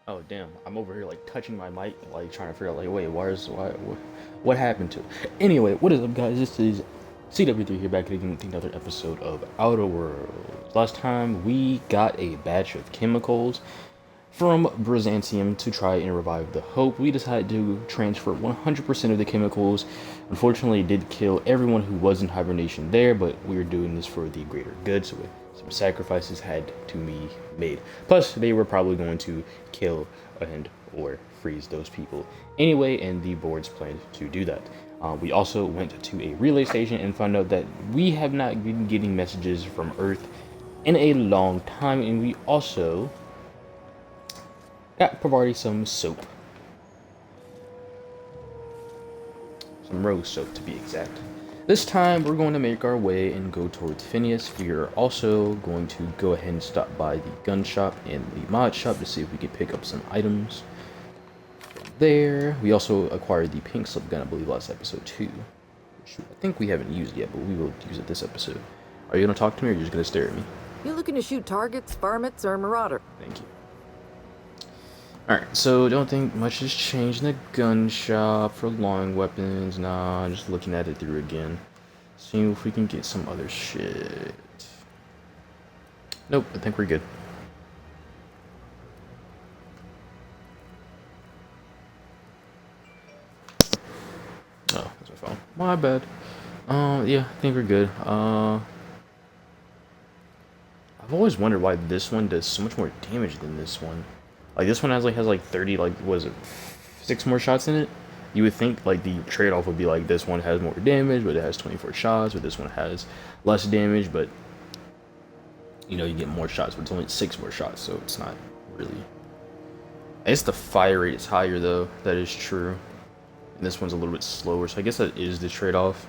Oh damn! I'm over here like touching my mic, like trying to figure out like, wait, what happened to it? Anyway, what is up, guys? This is CW3 here, back again with another episode of Outer Worlds. Last time we got a batch of chemicals from Byzantium to try and revive the Hope. We decided to transfer 100% of the chemicals. Unfortunately, it did kill everyone who was in hibernation there, but we were doing this for the greater good, so some sacrifices had to be made. Plus, they were probably going to kill and or freeze those people anyway, and the boards planned to do that. We also went to a relay station and found out that we have not been getting messages from Earth in a long time, and we also got Pavarti some soap. Some rose soap, to be exact. This time, we're going to make our way and go towards Phineas. We are also going to go ahead and stop by the gun shop and the mod shop to see if we can pick up some items from there. We also acquired the pink slip gun, I believe, last episode too. Which I think we haven't used yet, but we will use it this episode. Are you going to talk to me, or are you just going to stare at me? You looking to shoot targets, varmints, or marauder? Thank you. Alright, so don't think much has changed in the gun shop for long weapons. Nah, just looking at it through again. Seeing if we can get some other shit. Nope, I think we're good. Oh, that's my phone. My bad. Yeah, I think we're good. I've always wondered why this one does so much more damage than this one. Like, this one has like 30, like, what is it, 6 more shots in it? You would think, like, the trade-off would be, like, this one has more damage, but it has 24 shots, or this one has less damage, but, you know, you get more shots, but it's only 6 more shots, so it's not really... I guess the fire rate is higher, though. That is true. And this one's a little bit slower, so I guess that is the trade-off.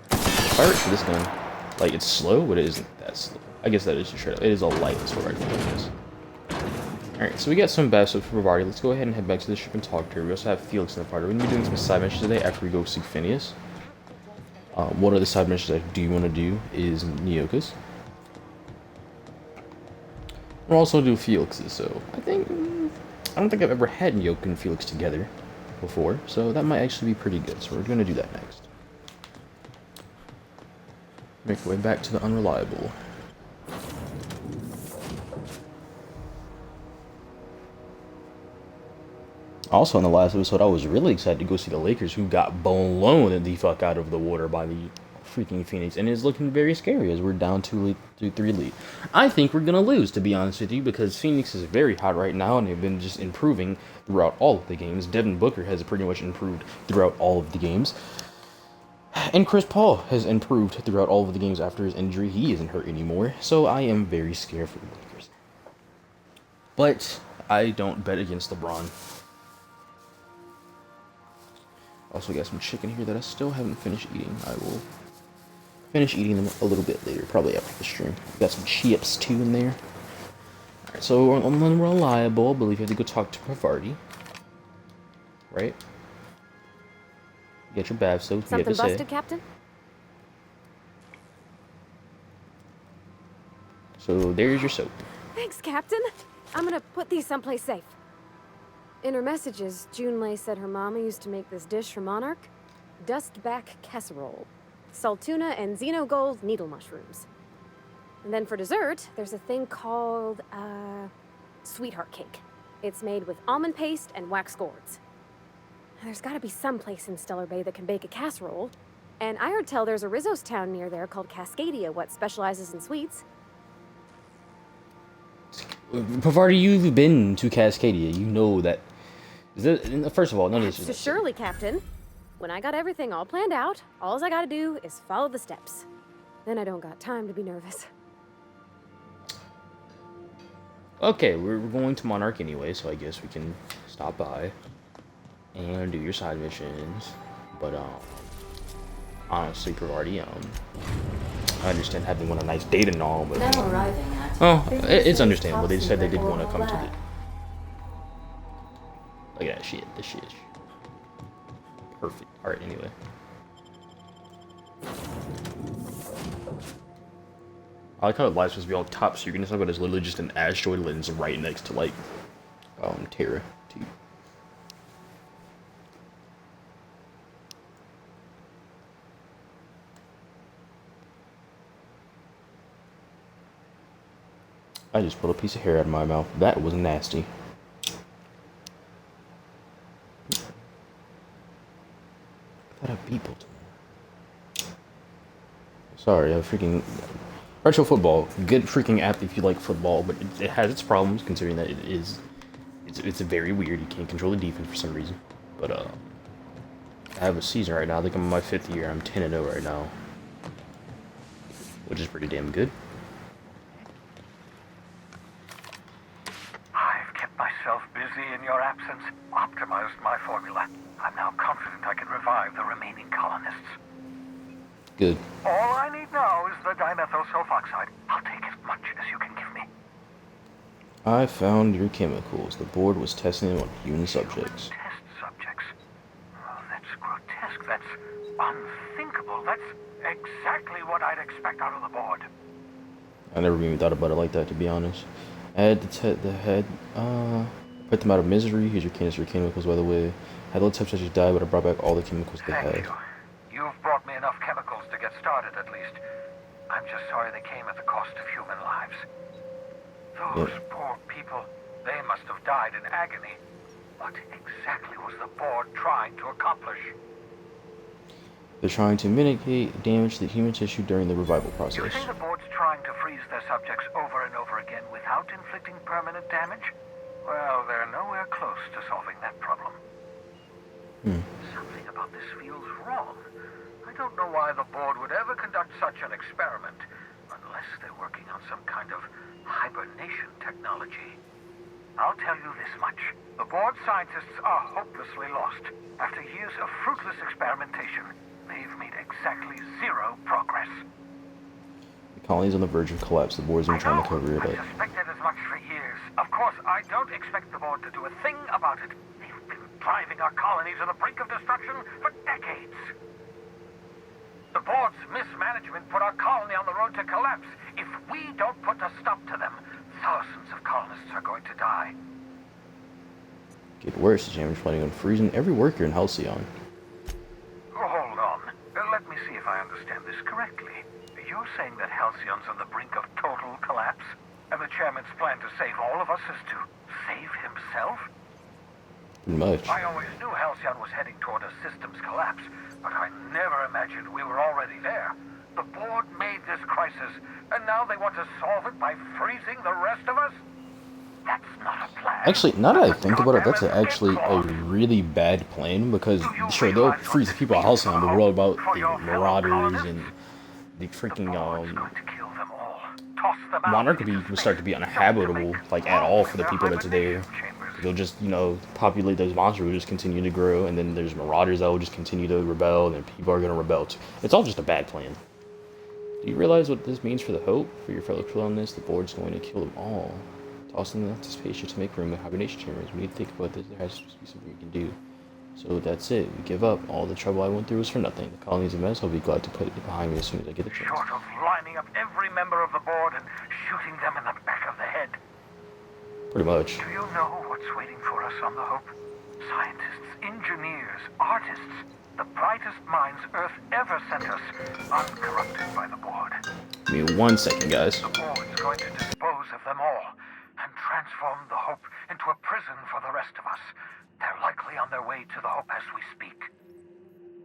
The fire rate for this gun, like, it's slow, but it isn't that slow. I guess that is the trade-off. It is a light assault rifle, I guess. Alright, so we got some bad stuff for Pavarti. Let's go ahead and head back to the ship and talk to her. We also have Felix in the party. We're going to be doing some side missions today after we go see Phineas. One of the side missions I do want to do is Nyoka's. We'll also do Felix's, so I don't think I've ever had Nyoka and Felix together before, so that might actually be pretty good. So we're going to do that next. Make our way back to the Unreliable. Also, in the last episode, I was really excited to go see the Lakers, who got blown the fuck out of the water by the freaking Phoenix, and it's looking very scary as we're down 2-3 lead. I think we're gonna lose, to be honest with you, because Phoenix is very hot right now, and they've been just improving throughout all of the games. Devin Booker has pretty much improved throughout all of the games, and Chris Paul has improved throughout all of the games after his injury. He isn't hurt anymore, so I am very scared for the Lakers. But I don't bet against LeBron. Also got some chicken here that I still haven't finished eating. I will finish eating them a little bit later, probably after the stream. Got some chips too in there. Alright, so we're Unreliable. I believe you have to go talk to Pavarti. Right? Get your bath soap. Something busted, Captain? So there's your soap. Thanks, Captain. I'm gonna put these someplace safe. In her messages, Junlei said her mama used to make this dish for Monarch. Dustback casserole. Salt tuna and xenogold needle mushrooms. And then for dessert, there's a thing called, sweetheart cake. It's made with almond paste and wax gourds. There's gotta be some place in Stellar Bay that can bake a casserole. And I heard tell there's a Rizzo's town near there called Cascadia, what specializes in sweets. Pavarti, you've been to Cascadia. You know that. First of all, none of this is... So surely, Captain. When I got everything all planned out, all I gotta do is follow the steps. Then I don't got time to be nervous. Okay, we're going to Monarch anyway, so I guess we can stop by and do your side missions. But honestly, Pavarti, I understand having one a nice date and all, but Now arriving at it's understandable. They said they did want to come to the... Look at that shit. This shit is perfect. Alright, anyway. I like how the light's supposed to be all top secret and stuff, but it's literally just an asteroid lens right next to like Terra too. I just pulled a piece of hair out of my mouth. That was nasty. I thought I beepled. Sorry, I freaking retro football. Good freaking app if you like football, but it has its problems considering that it's very weird. You can't control the defense for some reason. But I have a season right now. I think I'm in my 5th year. I'm 10-0 right now, which is pretty damn good. I've kept myself busy in your absence, optimized my formula. I'm now confident I can revive the remaining colonists. Good. All I need now is the dimethyl sulfoxide. I'll take as much as you can give me. I found your chemicals. The board was testing them on human subjects. Test subjects? Oh, that's grotesque. That's unthinkable. That's exactly what I'd expect out of the board. I never even thought about it like that, to be honest. Add the head. Put them out of misery. Here's your canister of chemicals, by the way. Had little subjects die, but I brought back all the chemicals they Thank had. you. You've brought me enough chemicals to get started, at least. I'm just sorry they came at the cost of human lives. Those poor people, they must have died in agony. What exactly was the board trying to accomplish? They're trying to mitigate damage to the human tissue during the revival You process. think the board's trying to freeze their subjects over and over again without inflicting permanent damage? Well, they're nowhere close to solving that problem. Something about this feels wrong. I don't know why the board would ever conduct such an experiment, unless they're working on some kind of hibernation technology. I'll tell you this much. The board scientists are hopelessly lost. After years of fruitless experimentation, they've made exactly zero progress. The colony's on the verge of collapse. The board's been trying to cover it I've up. suspected as much for years. Of course, I don't expect the board to do a thing about it. They've been driving our colony to the brink of destruction for decades. The board's mismanagement put our colony on the road to collapse. If we don't put a stop to them, thousands of colonists are going to die. Get worse. The Jammer's planning on freezing every worker in Halcyon. Hold on. Let me see if I understand this correctly. You're saying that Halcyon's on the brink of total collapse? And the chairman's plan to save all of us is to save himself? Pretty much. I always knew Halcyon was heading toward a systems collapse, but I never imagined we were already there. The board made this crisis, and now they want to solve it by freezing the rest of us? That's not a plan. Actually, now that I think about it, that's actually a really bad plan because, sure, they'll freeze the people at Halcyon, but what about the Marauders and the freaking, Monarch would start to be uninhabitable, like, at all for the people that's there. They'll just, populate those monsters will just continue to grow, and then there's Marauders that will just continue to rebel, and then people are going to rebel too. It's all just a bad plan. Do you realize what this means for the Hope? For your fellow colonists, the board's going to kill them all. Tossing them to spaceship to make room in hibernation chambers. We need to think about this. There has to be something we can do. So that's it. We give up. All the trouble I went through was for nothing. The colony's a mess. I'll be glad to put it behind me as soon as I get a chance. Short of lining up every member of the board and shooting them in the back of the head. Pretty much. Do you know what's waiting for us on the Hope? Scientists, engineers, artists, the brightest minds Earth ever sent us, uncorrupted by the board. Give me 1 second, guys. The board's going to dispose of them all and transform the Hope into a prison for the rest of us. They're likely on their way to the Hope as we speak.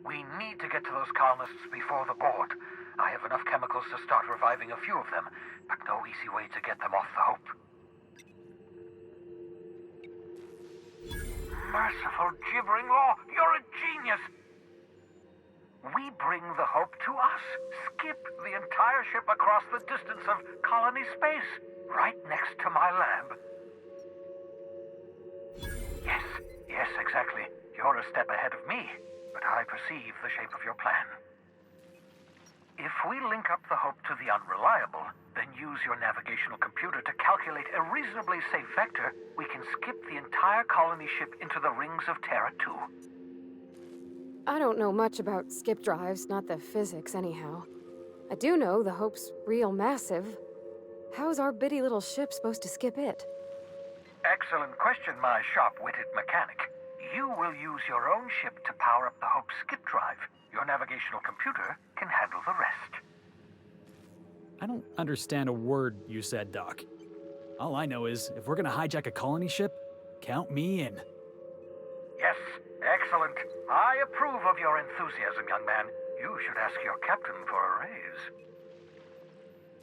We need to get to those colonists before the board. I have enough chemicals to start reviving a few of them, but no easy way to get them off the Hope. Merciful gibbering law, you're a genius! We bring the Hope to us. Skip the entire ship across the distance of colony space, right next to my lab. Yes, exactly. You're a step ahead of me, but I perceive the shape of your plan. If we link up the Hope to the Unreliable, then use your navigational computer to calculate a reasonably safe vector, we can skip the entire colony ship into the rings of Terra 2. I don't know much about skip drives, not the physics anyhow. I do know the Hope's real massive. How's our bitty little ship supposed to skip it? Excellent question, my sharp-witted mechanic. You will use your own ship to power up the Hope's skip drive. Your navigational computer can handle the rest. I don't understand a word you said, Doc. All I know is, if we're gonna hijack a colony ship, count me in. Yes, excellent. I approve of your enthusiasm, young man. You should ask your captain for a raise.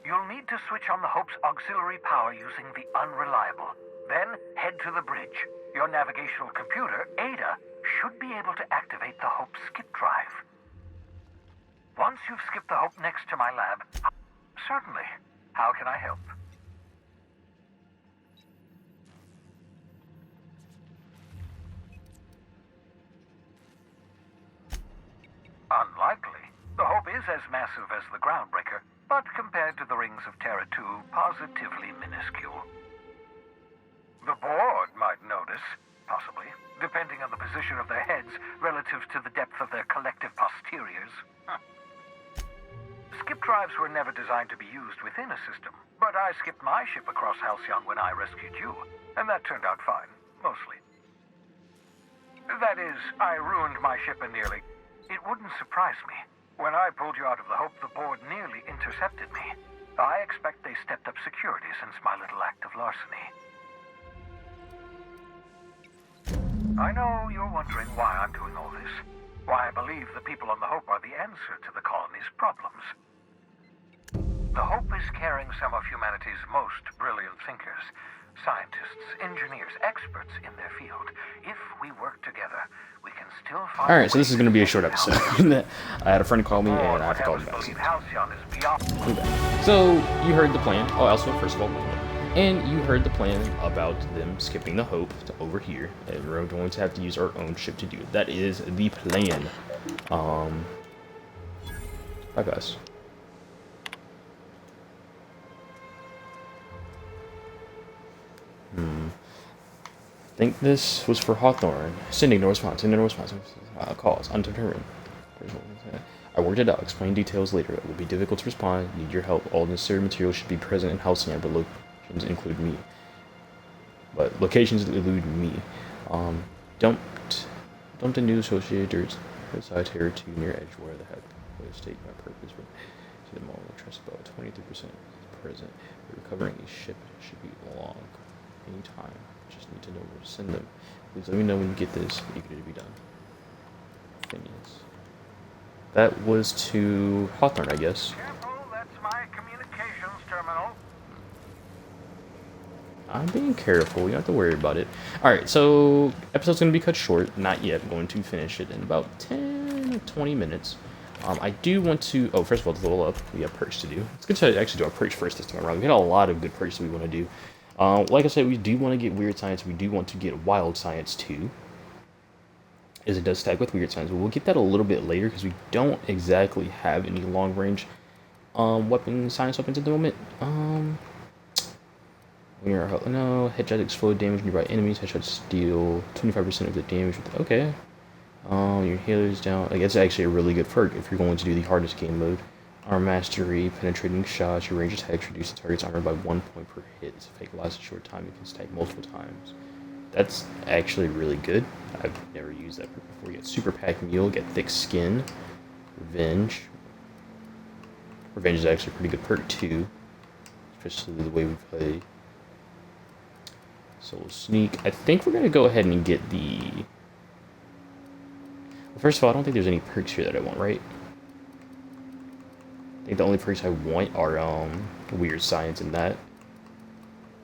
You'll need to switch on the Hope's auxiliary power using the unreliable. Then head to the bridge. Your navigational computer, Ada, should be able to activate the Hope skip drive. Once you've skipped the Hope next to my lab... Certainly. How can I help? Unlikely. The Hope is as massive as the Groundbreaker, but compared to the rings of Terra 2, positively minuscule. The board might notice, possibly, depending on the position of their heads relative to the depth of their collective posteriors. Skip drives were never designed to be used within a system, but I skipped my ship across Halcyon when I rescued you, and that turned out fine, mostly. That is, I ruined my ship nearly. It wouldn't surprise me. When I pulled you out of the Hope, the board nearly intercepted me. I expect they stepped up security since my little act of larceny. I know you're wondering why I'm doing all this. Why I believe the people on the Hope are the answer to the colony's problems. The Hope is carrying some of humanity's most brilliant thinkers. Scientists, engineers, experts in their field. If we work together, we can still find... Alright, so this is going to be a short episode. I had a friend call me, and I have to call him back. So, you heard the plan. Oh, also, first of all, and you heard the plan about them skipping the Hope to over here, and we're going to have to use our own ship to do it. That is the plan. Bye, guys. I think this was for Hawthorne. Sending no response. Sending no response. Calls undetermined. I worked it out. Explain details later. It will be difficult to respond. Need your help. All necessary materials should be present in Halcyon, but locations include me. Dumped a new associated dirt beside Terra 2 near Edgeware. The heck would state my purpose. But to the moment, trust about 23% present. Recovering a ship should be long. Anytime. Just need to know where to send them. Please let me know when you get this. Eager to be done. Phineas. That was to Hawthorne, I guess. Careful, that's my communications terminal. I'm being careful. You don't have to worry about it. Alright, so episode's going to be cut short. Not yet. I'm going to finish it in about 10 or 20 minutes. I do want to... Oh, first of all, to level up, we have perks to do. It's good to actually do our perks first this time around. We had a lot of good perks that we want to do. Like I said, we do want to get Weird Science. We do want to get Wild Science too, as it does stack with Weird Science. But we'll get that a little bit later because we don't exactly have any long range science weapons at the moment. Headshot explode damage nearby enemies. Headshot steal 25% of the damage. Okay. Your healer's down. Like, it's actually a really good perk if you're going to do the hardest game mode. Arm Mastery, penetrating shots, your range attacks reduce the target's armor by 1 point per hit. This effect lasts a short time, it can stack multiple times. That's actually really good. I've never used that perk before. You get Super Pack Mule, get Thick Skin, Revenge. Revenge is actually a pretty good perk too, especially the way we play. Soul Sneak. I think we're going to go ahead and get the... Well, first of all, I don't think there's any perks here that I want, right? I think the only perks I want are Weird Science and that.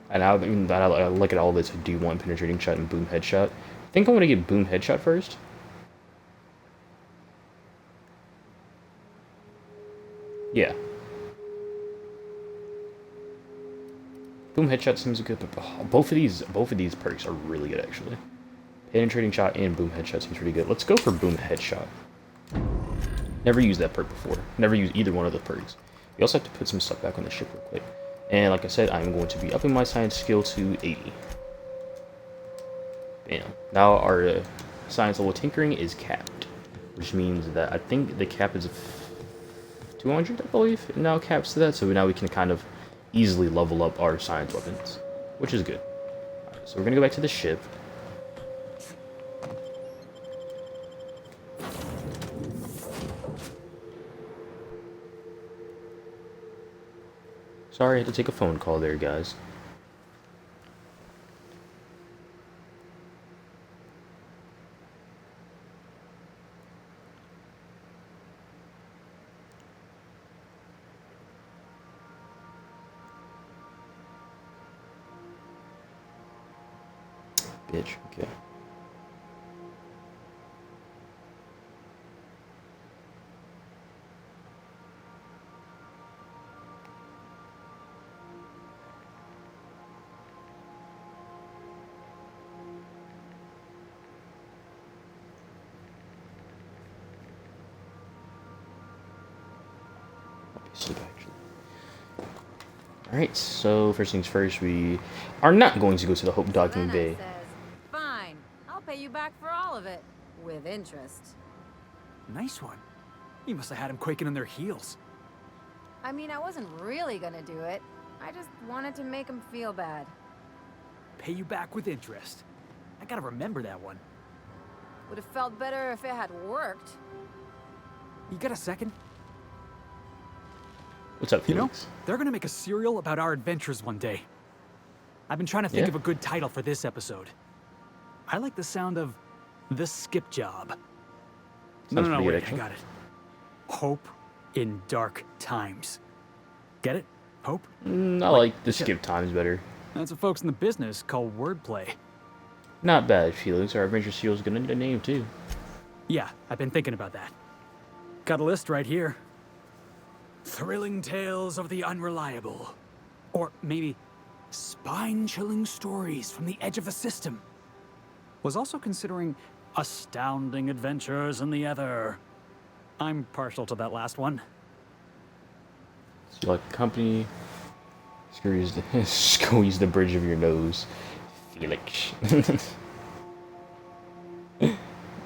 And I look at all this, I do want Penetrating Shot and Boom Headshot. I think I want to get Boom Headshot first. Yeah. Boom Headshot seems good, but both of these perks are really good actually. Penetrating Shot and Boom Headshot seems pretty good. Let's go for Boom Headshot. Never used that perk before. Never used either one of the perks. We also have to put some stuff back on the ship real quick. And like I said, I'm going to be upping my science skill to 80. Bam. Now our science level tinkering is capped. Which means that I think the cap is 200, I believe, it now caps to that. So now we can kind of easily level up our science weapons, which is good. Alright, so we're gonna go back to the ship. Sorry, I had to take a phone call there, guys. Bitch, okay. Obviously, actually. Alright, so first things first, we are not going to go to the Hope Docking Bay. Says, fine, I'll pay you back for all of it, with interest. Nice one. You must have had them quaking in their heels. I mean, I wasn't really gonna do it. I just wanted to make him feel bad. Pay you back with interest. I gotta remember that one. Would have felt better if it had worked. You got a second? What's up, You know, Felix? they're gonna make a serial about our adventures one day. I've been trying to think Yeah? of a good title for this episode. I like the sound of The Skip Job. Sounds No, pretty good, wait, I actually. got it. Hope in Dark Times. Get it? Hope? I like the skip times better. That's what folks in the business call wordplay. Not bad, Felix. Our adventure seal is gonna need a name too. Yeah, I've been thinking about that. Got a list right here. Thrilling Tales of the Unreliable. Or maybe Spine-Chilling Stories from the Edge of the System. Was also considering Astounding Adventures in the Ether. I'm partial to that last one. So you like the company? Squeeze the bridge of your nose, Felix.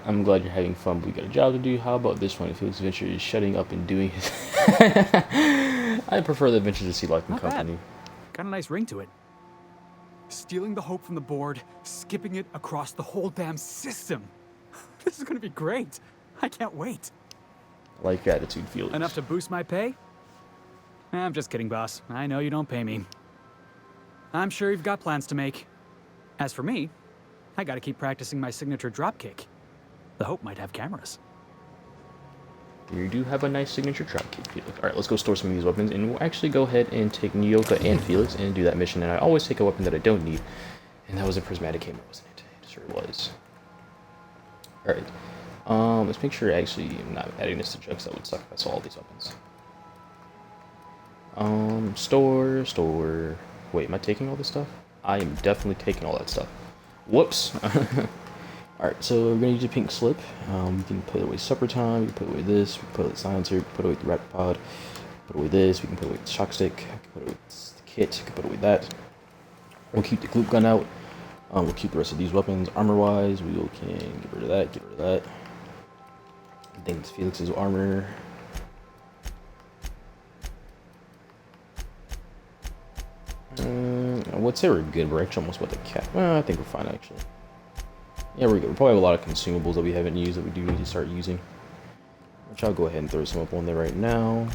I'm glad you're having fun, but we got a job to do. How about this one? Felix Adventure is shutting up and doing his. I prefer the Adventures of Sea Life and Not bad. Company. Got a nice ring to it. Stealing the hope from the board, skipping it across the whole damn system. This is gonna be great. I can't wait. I like your attitude, Felix. Enough to boost my pay? I'm just kidding, boss. I know you don't pay me. I'm sure you've got plans to make. As for me, I gotta keep practicing my signature dropkick. The Hope might have cameras. You do have a nice signature dropkick, Felix. Alright, let's go store some of these weapons, and we'll actually go ahead and take Nyoka and Felix and do that mission. And I always take a weapon that I don't need. And that was a prismatic hammer, wasn't it? It sure was. Alright. Let's make sure actually I'm not adding this to jugs. That would suck if I saw all these weapons. Store. Wait, am I taking all this stuff? I am definitely taking all that stuff. Whoops. Alright, so we're gonna use a pink slip. We can put away supper time, we can put away this, we can put away the silencer, we can put away the rat pod, put away this, we can put away the shock stick, we can put away the kit, we can put away that. We'll keep the gloop gun out. We'll keep the rest of these weapons armor wise. We can get rid of that, get rid of that. I think it's Felix's armor. I would say we're good. We're actually almost about to cap. Well, I think we're fine actually. Yeah, we're good. We probably have a lot of consumables that we haven't used that we do need to start using. Which I'll go ahead and throw some up on there right now.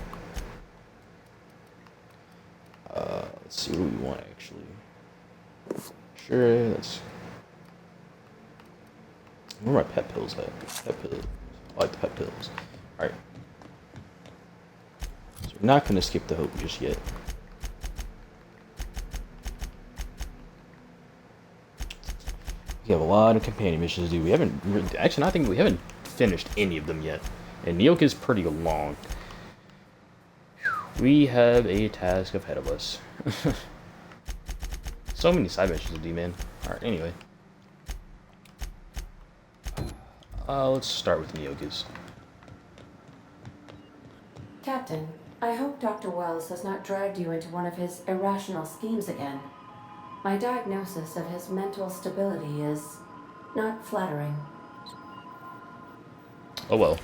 Let's see what we want actually. Sure, that's. Where are my pet pills at? Pet pills. I like the pet pills. Alright. So we're not going to skip the Hope just yet. We have a lot of companion missions to do. We haven't actually. I think we haven't finished any of them yet, and Nyoka is pretty long. We have a task ahead of us. So many side missions to do, man. All right. Anyway, let's start with Nyoka's. Captain, I hope Dr. Wells has not dragged you into one of his irrational schemes again. My diagnosis of his mental stability is not flattering. Oh well.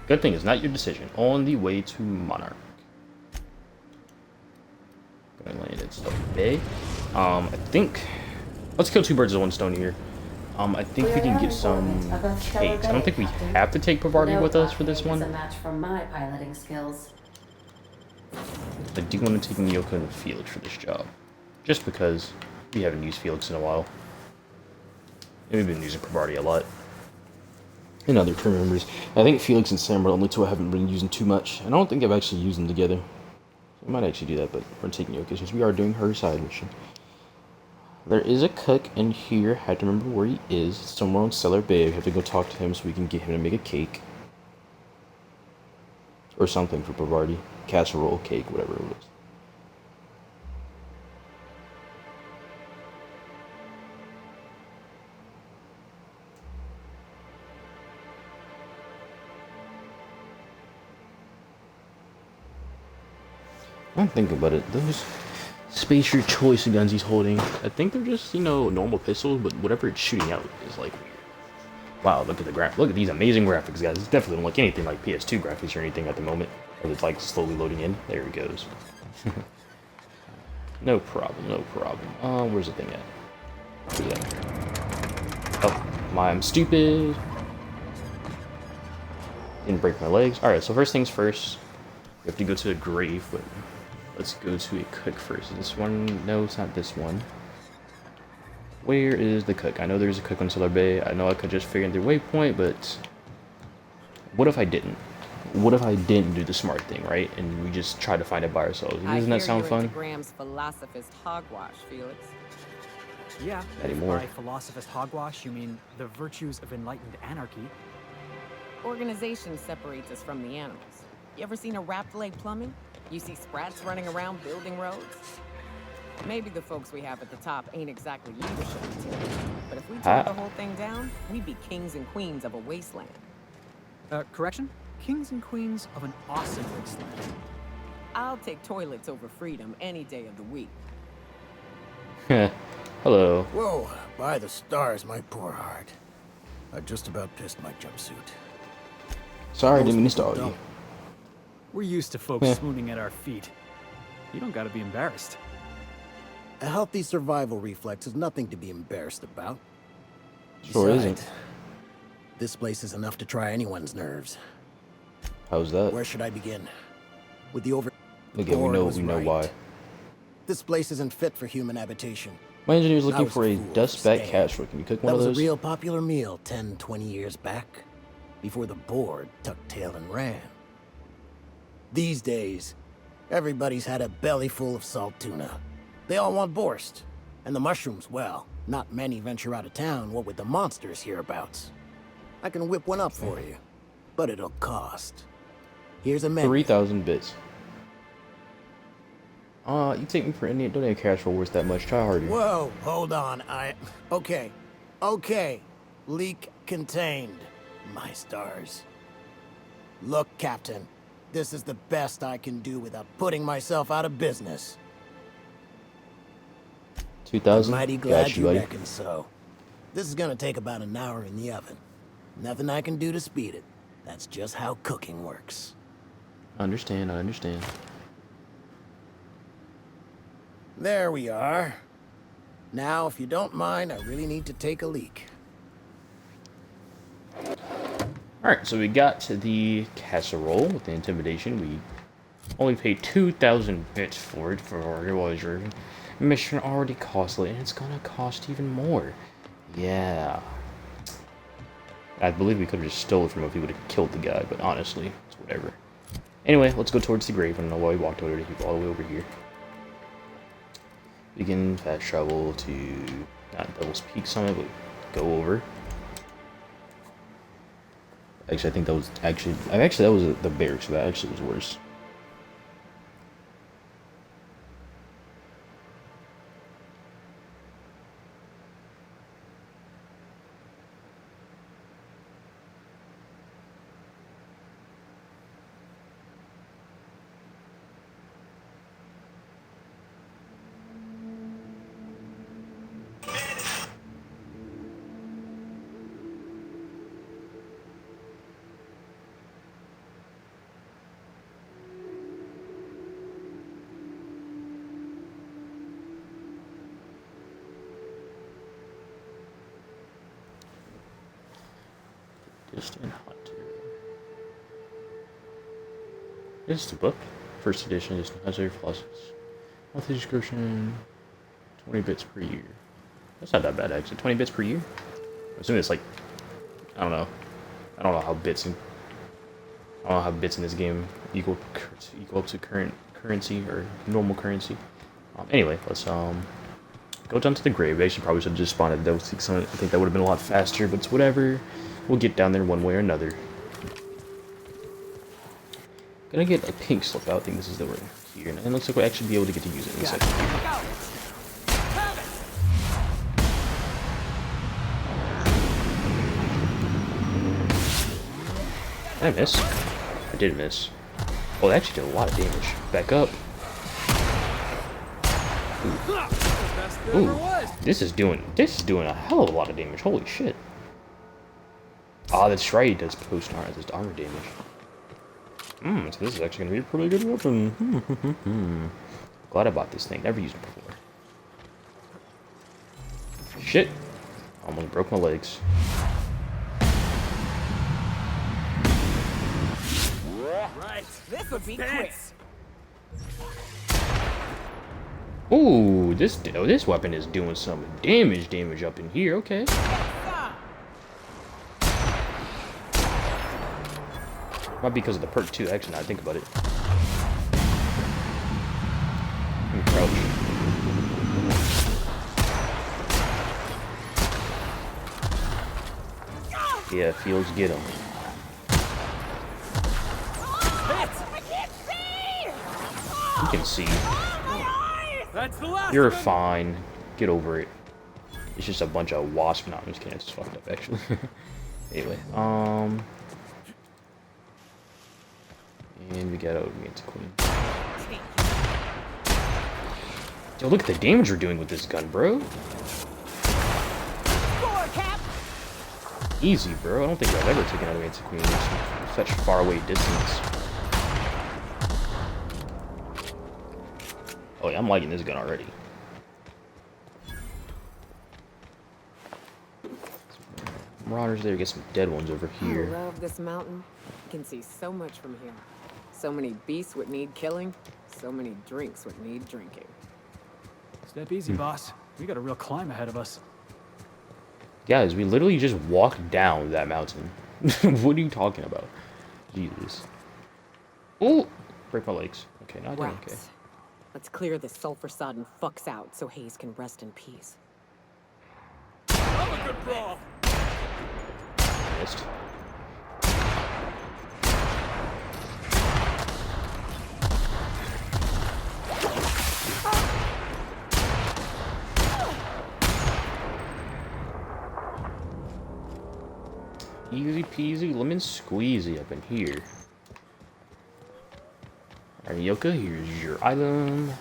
Good thing it's not your decision. On the way to Monarch. Gonna land at Stellar Bay. I think let's kill two birds with one stone here. I think we can get some cakes. I don't think we have to take Bavardi with us for this one. A match for my piloting skills. I do want to take Nyoka and Felix for this job. Just because we haven't used Felix in a while. And we've been using Bavardi a lot. And other crew members. I think Felix and Sam are the only two I haven't been using too much. And I don't think I've actually used them together. So I might actually do that, but we're taking Nyoka since we are doing her side mission. There is a cook in here. I have to remember where he is. Somewhere on Stellar Bay. We have to go talk to him so we can get him to make a cake. Or something for Bavardi. Casserole, cake, whatever it is. I'm thinking about it. Those Spacer Choice guns he's holding, I think they're just, you know, normal pistols, but whatever it's shooting out is like weird. Wow, look at the look at these amazing graphics, guys. It definitely don't look anything like PS2 graphics or anything at the moment. Or it's like slowly loading in. There it goes. No problem, no problem. Where's the thing at? Where's that? Oh, I'm stupid. Didn't break my legs. Alright, so first things first. We have to go to the grave, but let's go to a cook first. Is this one? No, it's not this one. Where is the cook? I know there's a cook on Stellar Bay. I know I could just figure out the waypoint, but what if I didn't? What if I didn't do the smart thing, right? And we just try to find it by ourselves. Doesn't that sound fun? Graham's philosophist hogwash, Felix. Yeah, Anymore. by philosophist hogwash, you mean the virtues of enlightened anarchy. Organization separates us from the animals. You ever seen a rapt leg plumbing? You see sprats running around building roads? Maybe the folks we have at the top ain't exactly leadership material, but if we tore the whole thing down, we'd be kings and queens of a wasteland. Correction? Kings and queens of an awesome wasteland. I'll take toilets over freedom any day of the week. Hello. Whoa, by the stars, my poor heart. I just about pissed my jumpsuit. Sorry, didn't mean to Most stall people you. We're used to folks swooning at our feet. You don't gotta be embarrassed. A healthy survival reflex is nothing to be embarrassed about. Sure Besides, isn't. this place is enough to try anyone's nerves. How's that? Where should I begin? With the over... Again, we Lord know was why. right. This place isn't fit for human habitation. My engineer's I looking was for a a fool dust to back stay. casserole. Can you cook one That of was those? a real popular meal 10, 20 years back, before the board tucked tail and ran. These days, everybody's had a belly full of salt tuna. They all want borscht. And the mushrooms, well, not many venture out of town, what with the monsters hereabouts. I can whip one up for you, but it'll cost. Here's a menu. 3,000 bits. You take me for Indian. Don't have casserole worth that much. Try harder. Whoa, hold on, Okay, leak contained, my stars. Look, Captain, this is the best I can do without putting myself out of business. 2,000? Mighty glad Got you, you buddy. reckon so. This is gonna take about an hour in the oven. Nothing I can do to speed it. That's just how cooking works. I understand. There we are. Now, if you don't mind, I really need to take a leak. Alright, so we got to the casserole with the intimidation. We only paid 2,000 bits for it for your mission already costly, and it's gonna cost even more. Yeah. I believe we could have just stole it from him if we would have killed the guy, but honestly, it's whatever. Anyway, let's go towards the grave. I don't know why we walked over to all the way over here. We can fast travel to not Devil's Peak Summit, but go over. Actually, I think that was that was the barracks, so that actually was worse. Quest and Hunter. This is the book. First edition is Hunter Plus. Monthly subscription, 20 bits per year. That's not that bad actually. 20 bits per year? I'm assuming it's like, I don't know. I don't know how bits in this game equal up to current currency or normal currency. Anyway, let's go down to the grave. Actually, probably should have just spawned at those 600. I think that would have been a lot faster, but it's whatever. We'll get down there one way or another. Gonna get a pink slip out. I think this is the word here, and it looks like we'll actually be able to get to use it in a second. Did I miss? I did miss. Oh, that actually did a lot of damage. Back up. Ooh. Ooh. This is doing a hell of a lot of damage. Holy shit. Ah, that's right, it does post armor damage. So this is actually gonna be a pretty good weapon. Glad I bought this thing. Never used it before. Shit. Almost broke my legs. Right. This would be quick. Ooh, this weapon is doing some damage up in here. Okay. Might be because of the perk too. Actually, now I think about it. Crouch. Yeah, Fields, get him. You can see. You're fine. Get over it. It's just a bunch of wasp. No, I'm just kidding. It's fucked up, actually. Anyway, and we got out Mantiqueen. Yo, look at the damage we're doing with this gun, bro. Easy, bro. I don't think I've ever taken out a Mantiqueen from such far away distance. Oh yeah, I'm liking this gun already. Marauders there, get some dead ones over here. I love this mountain. You can see so much from here. So many beasts would need killing. So many drinks would need drinking. Step easy, boss. We got a real climb ahead of us. Guys, we literally just walked down that mountain. What are you talking about? Jesus. Oh! Break my legs. Okay, not doing okay. Let's clear this sulfur-sodden fucks out so Hayes can rest in peace. I'm a good brawl. Missed. Easy peasy lemon squeezy up in here. Alright, Yoka, here's your item.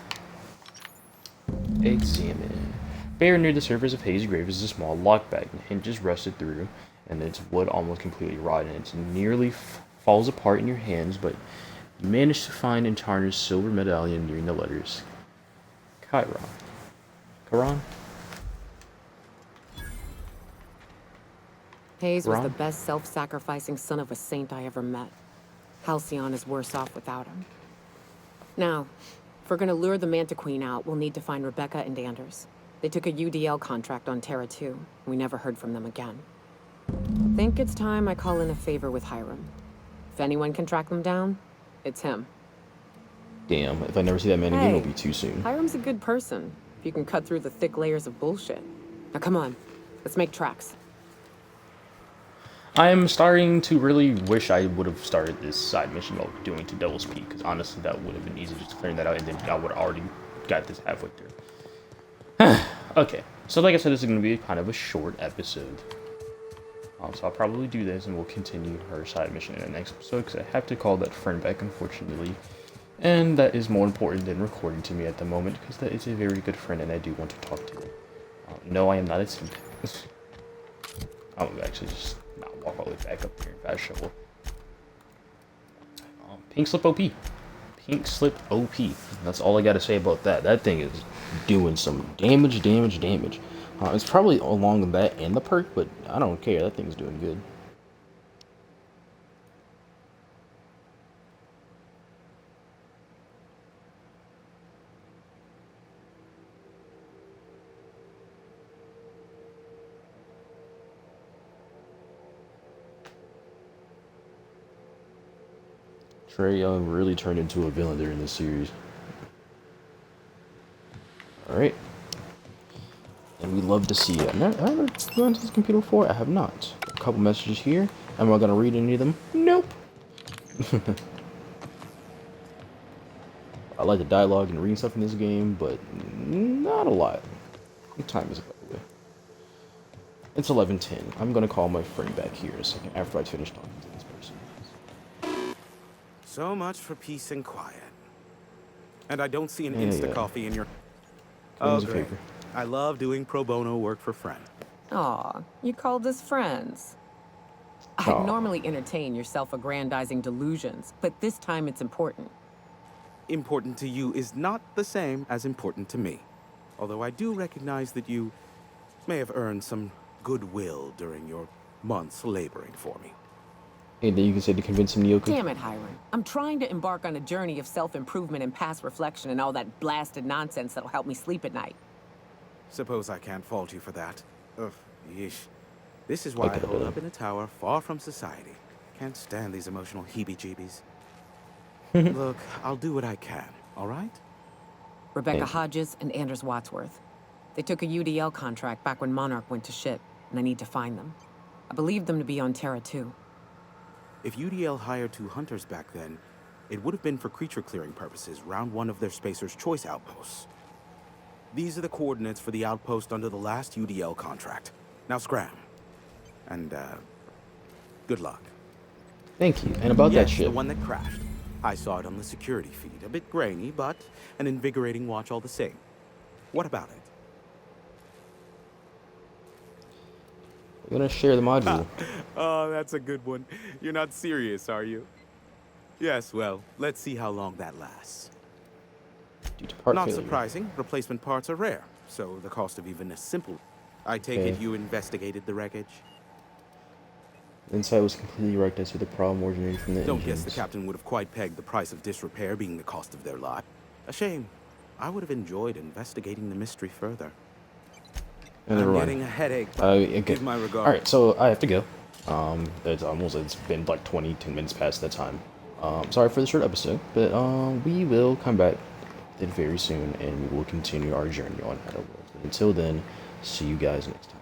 Examine. Buried near the surface of Hayes' grave is a small lockbag. The hinges rusted through, and its wood almost completely rotten. It nearly falls apart in your hands, but you manage to find and tarnish silver medallion near the letters. Chiron. Chiron? Hayes was the best self-sacrificing son of a saint I ever met. Halcyon is worse off without him. Now, if we're gonna lure the Mantiqueen out, we'll need to find Rebecca and Anders. They took a UDL contract on Terra 2. We never heard from them again. Think it's time I call in a favor with Hiram. If anyone can track them down, it's him. Damn, if I never see that man again, it'll be too soon. Hiram's a good person, if you can cut through the thick layers of bullshit. Now come on, let's make tracks. I'm starting to really wish I would have started this side mission while doing to Devil's Peak, because honestly that would have been easy just clearing that out, and then I would have already got this halfway through. Okay, so like I said, this is going to be kind of a short episode. So I'll probably do this, and we'll continue her side mission in the next episode, because I have to call that friend back, unfortunately. And that is more important than recording to me at the moment, because that is a very good friend, and I do want to talk to her. No, I am not a simp. I'll actually just not walk all the way back up here and fast shovel. Pink Slip OP. Pink Slip OP. That's all I gotta say about that. That thing is doing some damage. It's probably along that and the perk, but I don't care. That thing's doing good. Trey Young really turned into a villain during this series. Alright. And we love to see it. Have I ever gone to this computer before? I have not. A couple messages here. Am I going to read any of them? Nope. I like the dialogue and reading stuff in this game, but not a lot. What time is it, by the way? It's 11:10. I'm going to call my friend back here in a second after I finish talking to this person. So much for peace and quiet. And I don't see an Yeah, Insta yeah. coffee in your... Friends Oh, a great. favor. I love doing pro bono work for friends. Aw, you called us friends. Aw. I'd normally entertain your self-aggrandizing delusions, but this time it's important. Important to you is not the same as important to me. Although I do recognize that you may have earned some goodwill during your months laboring for me. Anything you can say to convince him, Nyoka? Damn it, Hiram. I'm trying to embark on a journey of self-improvement and past reflection and all that blasted nonsense that'll help me sleep at night. Suppose I can't fault you for that. Ugh, yeesh. This is why I Okay, hold then. up in a tower far from society. Can't stand these emotional heebie-jeebies. Look, I'll do what I can, all right? Rebecca Thank you. Hodges and Anders Wadsworth. They took a UDL contract back when Monarch went to shit, and I need to find them. I believe them to be on Terra 2. If UDL hired 2 hunters back then, it would have been for creature clearing purposes round one of their Spacer's Choice outposts. These are the coordinates for the outpost under the last UDL contract. Now scram. And, good luck. Thank you. And about that Yes, ship. the one that crashed. I saw it on the security feed. A bit grainy, but an invigorating watch all the same. What about it? We're gonna share the module. Oh, that's a good one. You're not serious, are you? Yes, well, let's see how long that lasts. Due to part Not failure. surprising, replacement parts are rare, so the cost of even a simple... I take it Okay. you investigated the wreckage? Insight was completely right as to the problem originating from the Don't engines. guess the captain would have quite pegged the price of disrepair being the cost of their life. A shame. I would have enjoyed investigating the mystery further. And I'm they're getting running. a headache. Okay. Give my regards. Alright, so I have to go. It's been like 10 minutes past that time. Sorry for the short episode, but we will come back then very soon and we will continue our journey on Outer Worlds. But until then, see you guys next time.